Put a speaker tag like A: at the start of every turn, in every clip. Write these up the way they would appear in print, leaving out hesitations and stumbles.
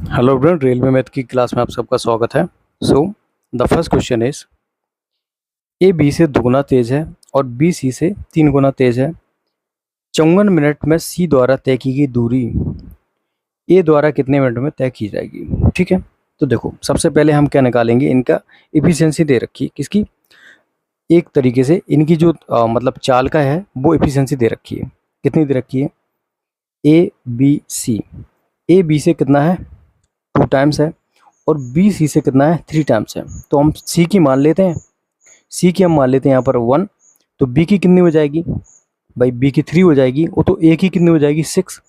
A: Hello everyone, railway math की class में आप सबका स्वागत है। So the first question is A B से दुगुना तेज है और बी सी से 3 गुना तेज है। 54 मिनट में सी द्वारा तय की गई दूरी ए द्वारा कितने मिनट में तय की जाएगी। ठीक है, तो देखो सबसे पहले हम क्या निकालेंगे, इनका एफिशिएंसी दे रखी है किसकी, एक तरीके से इनकी जो मतलब चाल का है वो एफिशिएंसी दे रखी है। कितनी दे रखी है, A B C. A B से कितना है, 2 टाइम्स है, और बी सी से कितना है, 3 टाइम्स है। तो हम सी की मान लेते हैं, सी की हम मान लेते हैं यहाँ पर 1। तो बी की कितनी हो जाएगी भाई, बी की 3 हो जाएगी, वो तो ए की कितनी हो जाएगी, 6।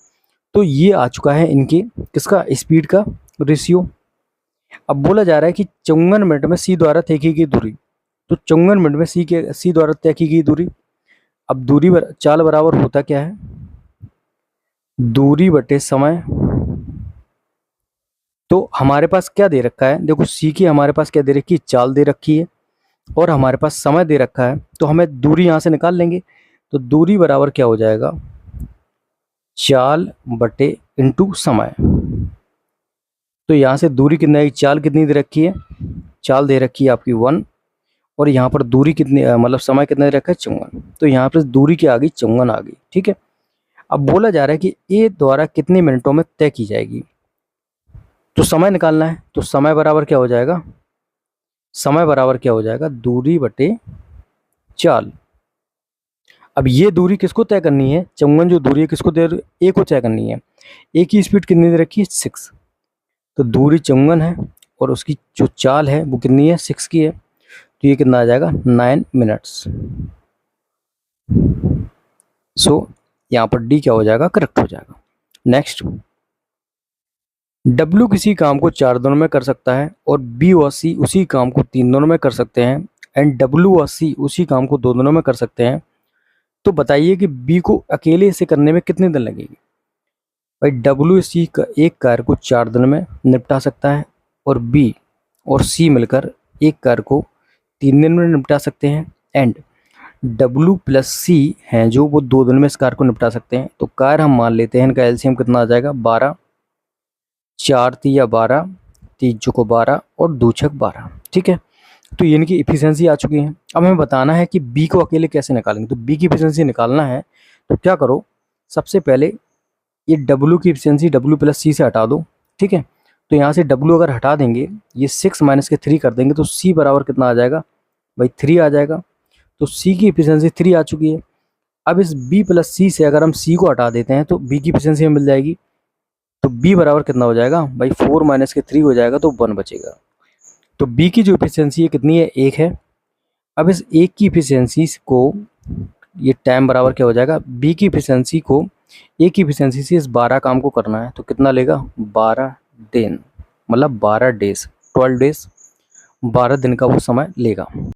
A: तो ये आ चुका है इनके किसका, स्पीड का रेशियो। अब बोला जा रहा है कि 54 मिनट में सी द्वारा तय की गई दूरी। तो 54 मिनट में सी द्वारा तय की गई दूरी। अब चाल बराबर होता क्या है, दूरी बटे समय। तो हमारे पास क्या दे रखा है, देखो सी की हमारे पास क्या दे रखी है, चाल दे रखी है, और हमारे पास समय दे रखा है। तो हमें दूरी यहाँ से निकाल लेंगे। तो दूरी बराबर क्या हो जाएगा, चाल बटे इंटू समय। तो यहाँ से दूरी कितना है, चाल कितनी दे रखी है, चाल दे रखी है आपकी 1, और यहाँ पर दूरी कितनी मतलब समय कितना दे रखा है, 54। तो यहाँ पर दूरी क्या आ गई, 54 आ गई। ठीक है, अब बोला जा रहा है कि ए द्वारा कितने मिनटों में तय की जाएगी। तो समय निकालना है, तो समय बराबर क्या हो जाएगा, समय बराबर क्या हो जाएगा, दूरी बटे चाल। अब ये दूरी किसको तय करनी है, 54 जो दूरी है किसको दे, ए को तय करनी है। ए की स्पीड कितनी दे रखी है, 6। तो दूरी 54 है और उसकी जो चाल है वो कितनी है, 6 की है। तो ये कितना आ जाएगा, 9 मिनट्स। सो यहाँ पर डी क्या हो जाएगा, करेक्ट हो जाएगा। नेक्स्ट, डब्ल्यू किसी काम को 4 दिनों में कर सकता है और बी और सी उसी काम को 3 दिनों में कर सकते हैं, एंड डब्ल्यू और सी उसी काम को 2 दिनों में कर सकते हैं। तो बताइए कि बी को अकेले इसे करने में कितने दिन लगेगी। भाई डब्ल्यू सी का एक कार्य को 4 दिन में निपटा सकता है, और बी और सी मिलकर एक कार्य को 3 दिन में निपटा सकते हैं, एंड डब्ल्यू प्लस सी हैं जो वो 2 दिन में इस कार्य को निपटा सकते हैं। तो कार्य हम मान लेते हैं, इनका एलसीएम कितना आ जाएगा, 12, 4 तिया 12, 3 चौको 12 और 2 छक 12। ठीक है, तो ये इनकी इफिशियंसी आ चुकी है। अब हमें बताना है कि बी को अकेले कैसे निकालेंगे। तो बी की इफिशियंसी निकालना है तो क्या करो, सबसे पहले ये डब्ल्यू की इफिशियंसी डब्ल्यू प्लस सी से हटा दो। ठीक है, तो यहाँ से डब्ल्यू अगर हटा देंगे, ये 6 माइनस के 3 कर देंगे, तो सी बराबर कितना आ जाएगा भाई, 3 आ जाएगा। तो सी की इफिशियंसी 3 आ चुकी है। अब इस बी प्लस सी से अगर हम सी को हटा देते हैं तो बी की इफिशियंसी हमें मिल जाएगी। तो बी बराबर कितना हो जाएगा भाई, 4 माइनस के 3 हो जाएगा, तो 1 बचेगा। तो बी की जो इफिशियंसी है कितनी है, 1 है। अब इस 1 की इफिशियंसी को, ये टाइम बराबर क्या हो जाएगा, बी की इफिशियंसी को ए की इफिशियंसी से इस 12 काम को करना है, तो कितना लेगा, 12 दिन, मतलब 12 डेज, 12 डेज, 12 दिन का वो समय लेगा।